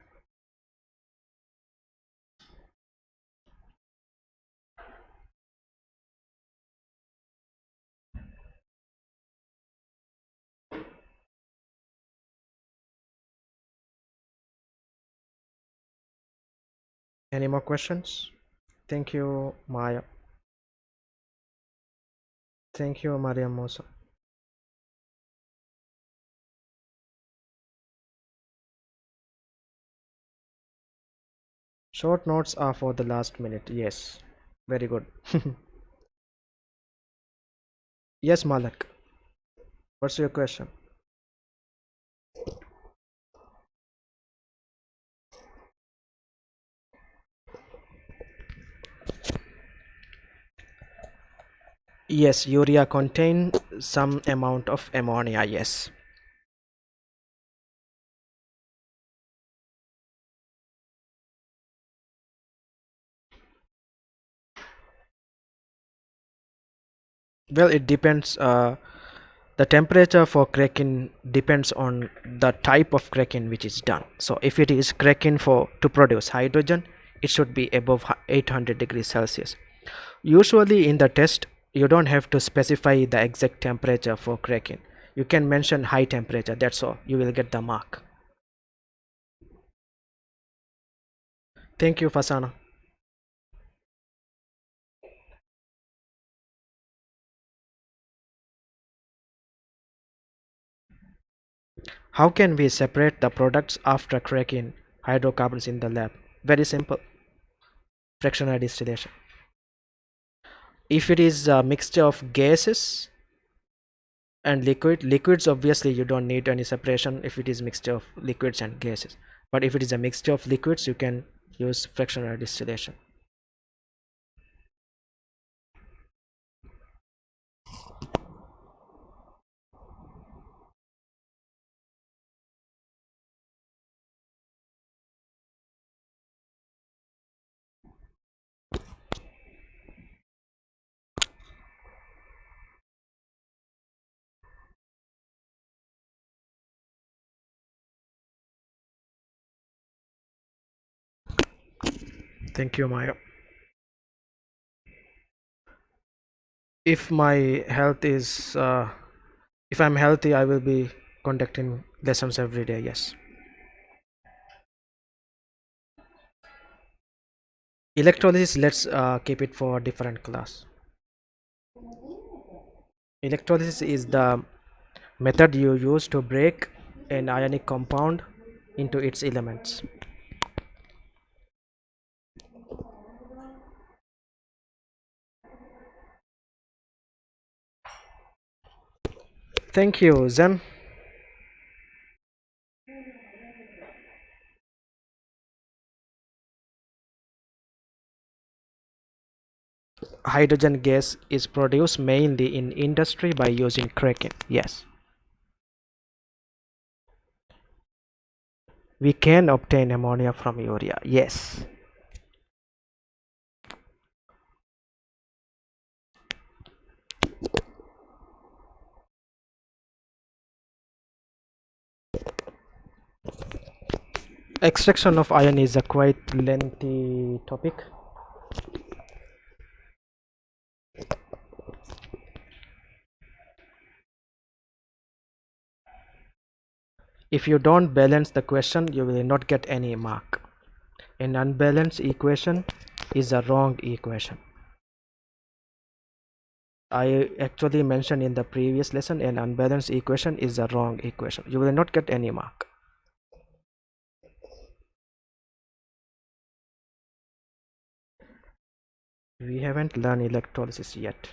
S1: Any more questions? Thank you, Maya. Thank you, Maria Mosa. Short notes are for the last minute. Yes, very good. Yes, Malak. What's your question? Yes, urea contain some amount of ammonia. Yes. Well, it depends. The temperature for cracking depends on the type of cracking which is done. So if it is cracking for to produce hydrogen, it should be above 800 degrees Celsius. Usually in the test, you don't have to specify the exact temperature for cracking. You can mention high temperature, that's all. You will get the mark. Thank you, Fasana. How can we separate the products after cracking hydrocarbons in the lab? Very simple. Fractional distillation. If it is a mixture of gases and liquids, obviously you don't need any separation if it is mixture of liquids and gases. But if it is a mixture of liquids, you can use fractional distillation. Thank you, Maya. If my health is if I'm healthy, I will be conducting lessons every day. Yes. Electrolysis, let's keep it for different class. Electrolysis is the method you use to break an ionic compound into its elements. Thank you, Zen. Hydrogen gas is produced mainly in industry by using cracking. Yes. We can obtain ammonia from urea. Yes. Extraction of iron is a quite lengthy topic. If you don't balance the question, you will not get any mark. An unbalanced equation is a wrong equation. I actually mentioned in the previous lesson, an unbalanced equation is a wrong equation. You will not get any mark. We haven't learned electrolysis yet.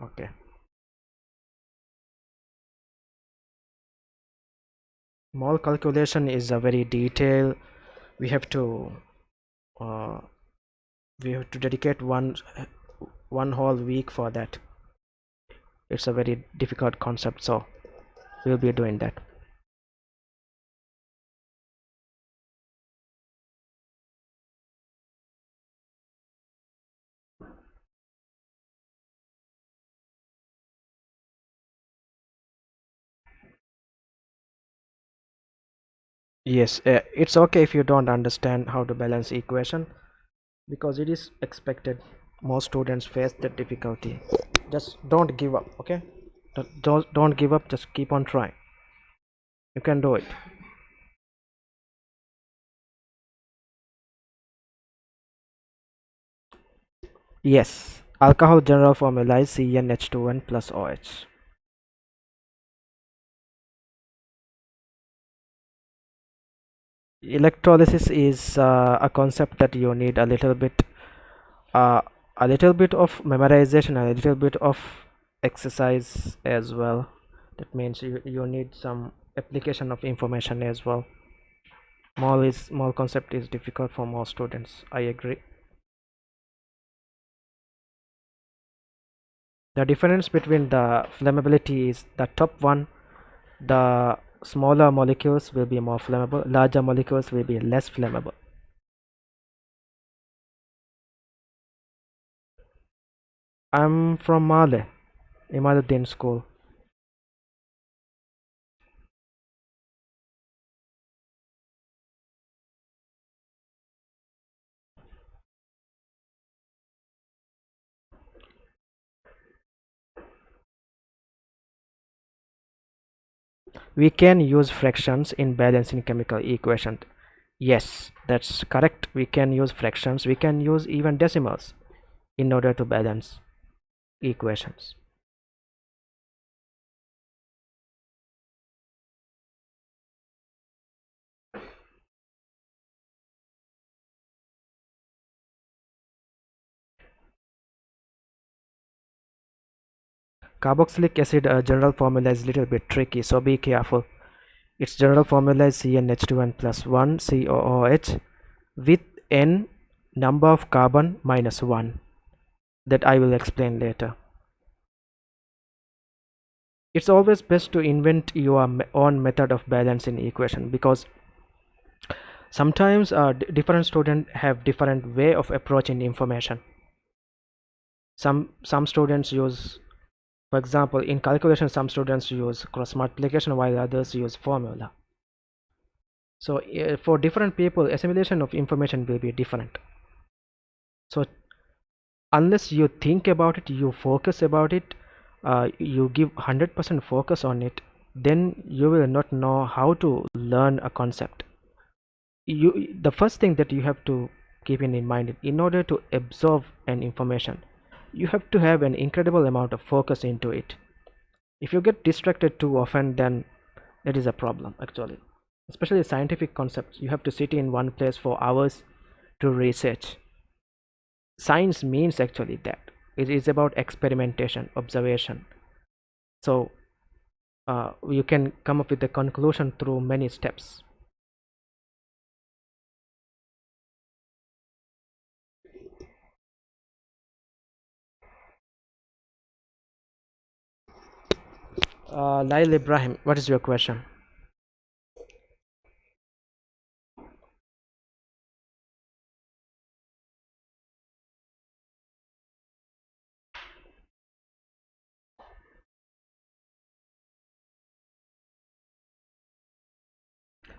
S1: Okay. Mole calculation is a very detailed. We have to uh, dedicate one whole week for that. It's a very difficult concept, so we'll be doing that. Yes, it's okay if you don't understand how to balance equation, because it is expected. Most students face that difficulty. Just don't give up, okay? Don't give up, just keep on trying. You can do it. Yes, alcohol general formula is CnH2n plus OH. Electrolysis is a concept that you need uh, a little bit of memorization, a little bit of exercise as well. That means you need some application of information as well. Small concept is difficult for most students, I agree. The difference between the flammability is the top one. The smaller molecules will be more flammable, larger molecules will be less flammable. I'm from Male, Imaduddin School. We can use fractions in balancing chemical equations. Yes, that's correct. We can use fractions, we can use even decimals in order to balance equations. Carboxylic acid general formula is a little bit tricky, so be careful. Its general formula is CnH2n plus 1 COOH with n number of carbon minus 1, that I will explain later. It's always best to invent your own method of balancing equation, because sometimes different students have different way of approaching information. Some students use, for example, in calculation, some students use cross multiplication while others use formula. So for different people, assimilation of information will be different. So unless you think about it, you focus about it, you give 100% focus on it, then you will not know how to learn a concept. The first thing that you have to keep in mind, in order to absorb an information, you have to have an incredible amount of focus into it. If you get distracted too often, then that is a problem actually. Especially scientific concepts, you have to sit in one place for hours to research. Science means actually that it is about experimentation, observation. So you can come up with a conclusion through many steps. Lail Ibrahim, what is your question?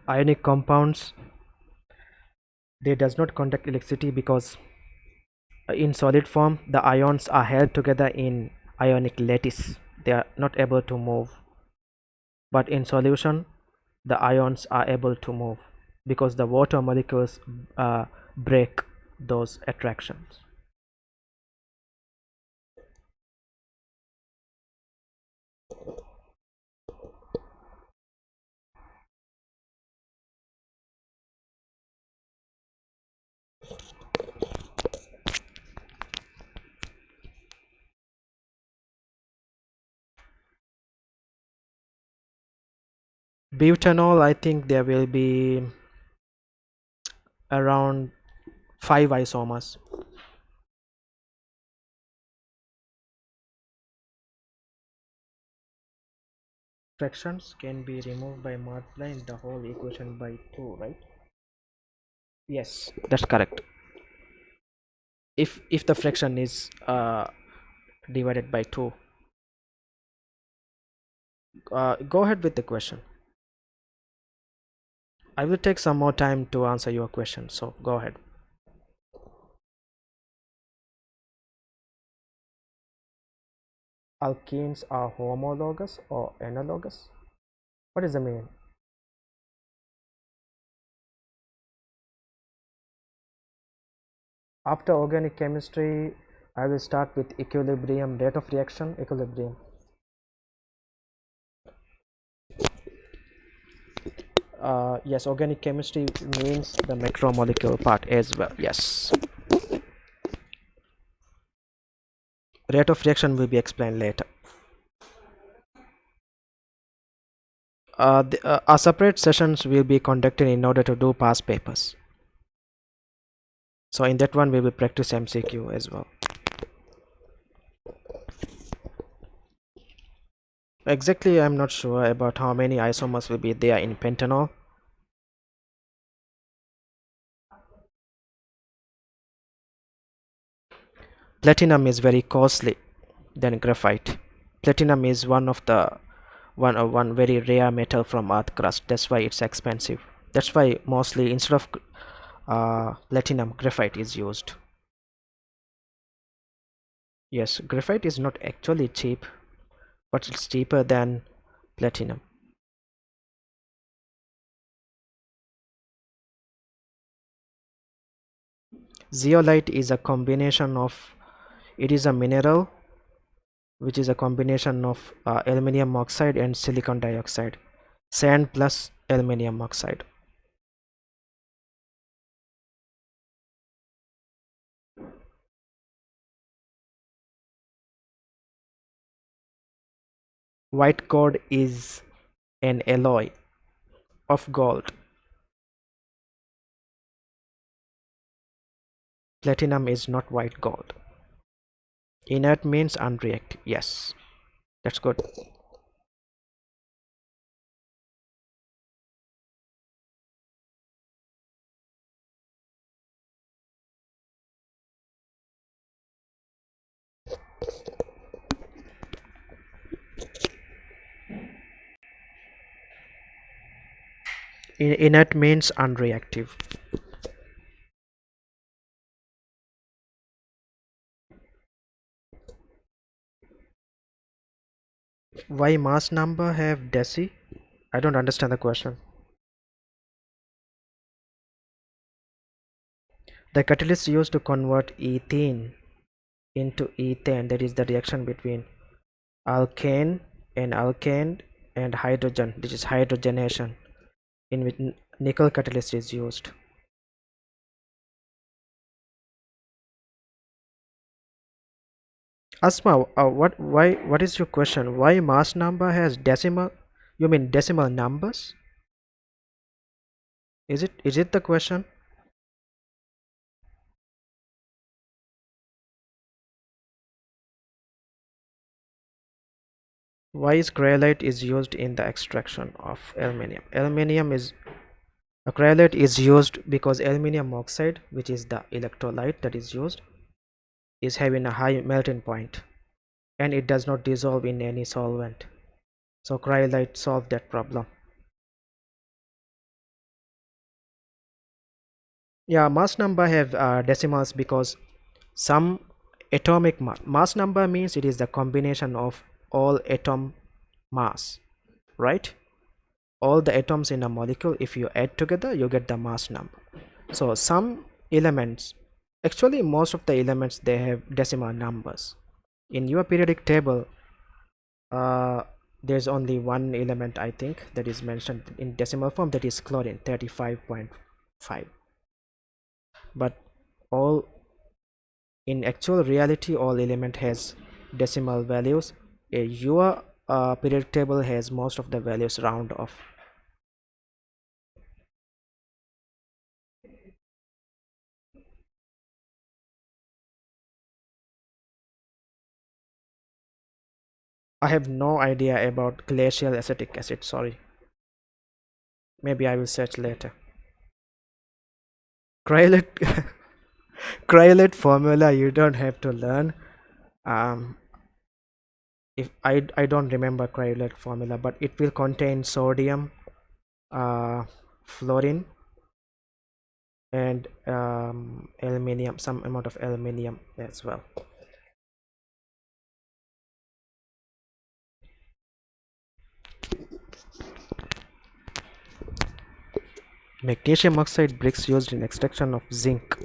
S1: Ionic compounds, they does not conduct electricity because in solid form the ions are held together in ionic lattice. They are not able to move, but in solution the ions are able to move because the water molecules break those attractions. Butanol, I think there will be around 5 isomers. Fractions can be removed by multiplying the whole equation by 2, right? Yes, that's correct. If the fraction is divided by 2. Go ahead with the question. I will take some more time to answer your question, so go ahead. Alkenes are homologous or analogous? What is the meaning? After organic chemistry, I will start with equilibrium, rate of reaction, equilibrium. Yes, organic chemistry means the macromolecule part as well. Yes. Rate of reaction will be explained later. Our separate sessions will be conducted in order to do past papers. So in that one we will practice MCQ as well. Exactly, I'm not sure about how many isomers will be there in pentanol. Platinum is very costly than graphite. Platinum is one very rare metal from earth crust. That's why it's expensive. That's why mostly instead of platinum, graphite is used. Yes, graphite is not actually cheap, but it's cheaper than platinum. Zeolite is a combination of, it is a mineral which is a combination of aluminium oxide and silicon dioxide, sand plus aluminium oxide. White gold is an alloy of gold. Platinum is not white gold. Inert means unreactive. Yes, that's good. Inert means unreactive. Why mass number have deci? I don't understand the question. The catalyst used to convert ethene into ethane, that is the reaction between alkane and alkane and hydrogen, this is hydrogenation, in which nickel catalyst is used. Asma, what is your question? Why mass number has decimal? You mean decimal numbers? Is it the question? Why is cryolite is used in the extraction of aluminium? Aluminium is a cryolite is used because aluminium oxide, which is the electrolyte that is used, is having a high melting point and it does not dissolve in any solvent. So cryolite solve that problem. Yeah, mass number have decimals because some atomic mass number means it is the combination of all atom mass, right? All the atoms in a molecule, if you add together you get the mass number. So some elements, actually most of the elements, they have decimal numbers. In your periodic table there's only one element I think that is mentioned in decimal form, that is chlorine 35.5, but all, in actual reality all element has decimal values. Your periodic table has most of the values round off. I have no idea about glacial acetic acid, sorry. Maybe I will search later. Cryolate cryolate formula you don't have to learn. If I don't remember cryolate formula, but it will contain sodium, fluorine, and aluminium, some amount of aluminium as well. Magnesium oxide bricks used in extraction of zinc.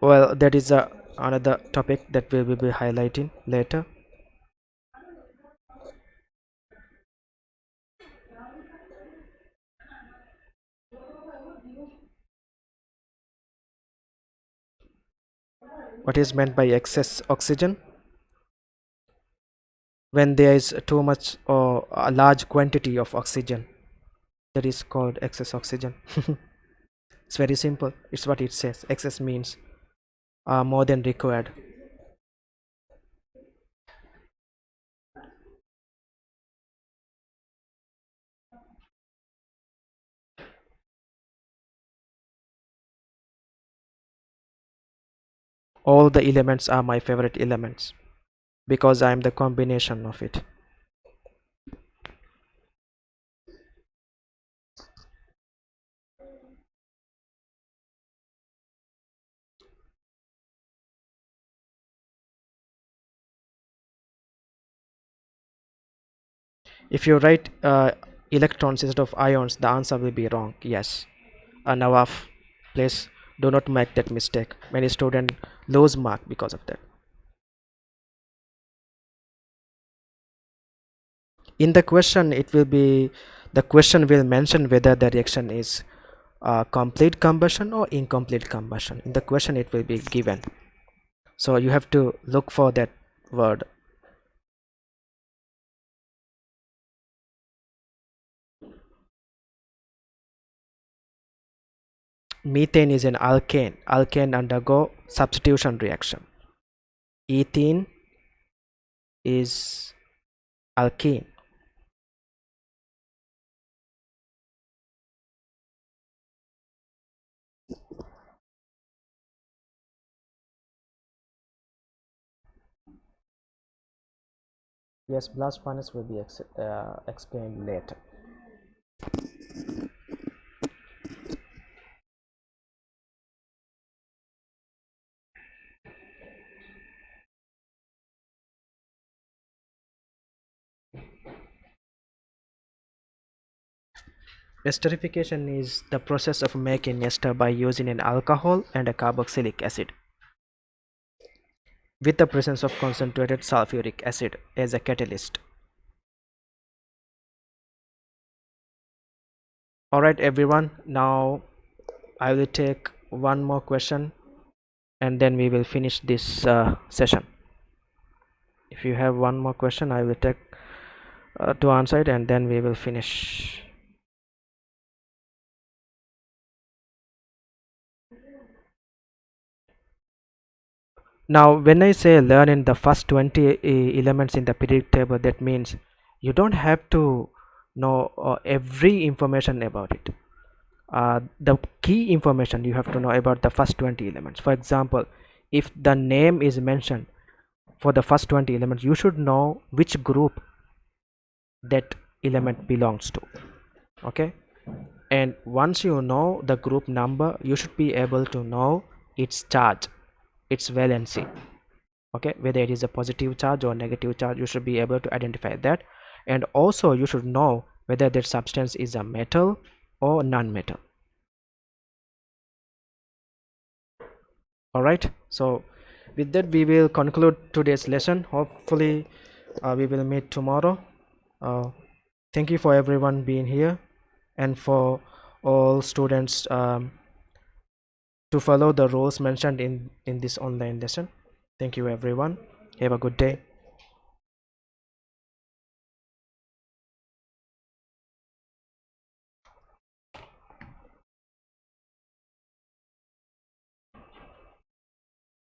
S1: Well, that is another topic that we will be highlighting later. What is meant by excess oxygen? When there is too much or a large quantity of oxygen, that is called excess oxygen. It's very simple, it's what it says. Excess means more than required. All the elements are my favorite elements because I am the combination of it. If you write electrons instead of ions, the answer will be wrong. Yes, Nawaf, please Do not make that mistake. Many students lose mark because of that. In the question, the question will mention whether the reaction is complete combustion or incomplete combustion. In the question, it will be given. So you have to look for that word. Methane is an alkane. Alkane undergo substitution reaction. Ethene is alkene. Yes, blast furnace will be explained later. Esterification is the process of making ester by using an alcohol and a carboxylic acid with the presence of concentrated sulfuric acid as a catalyst. Alright everyone, now I will take one more question and then we will finish this session. If you have one more question, I will take to answer it and then we will finish. Now when I say learn in the first 20 elements in the periodic table, that means you don't have to know every information about it. The key information you have to know about the first 20 elements. For example, if the name is mentioned for the first 20 elements, you should know which group that element belongs to. Okay, and once you know the group number, you should be able to know its charge, its valency. Okay, whether it is a positive charge or negative charge, you should be able to identify that. And also you should know whether that substance is a metal or non-metal. All right, so with that we will conclude today's lesson. Hopefully we will meet tomorrow. Thank you for everyone being here and for all students to follow the rules mentioned in this online lesson. Thank you everyone. Have a good day.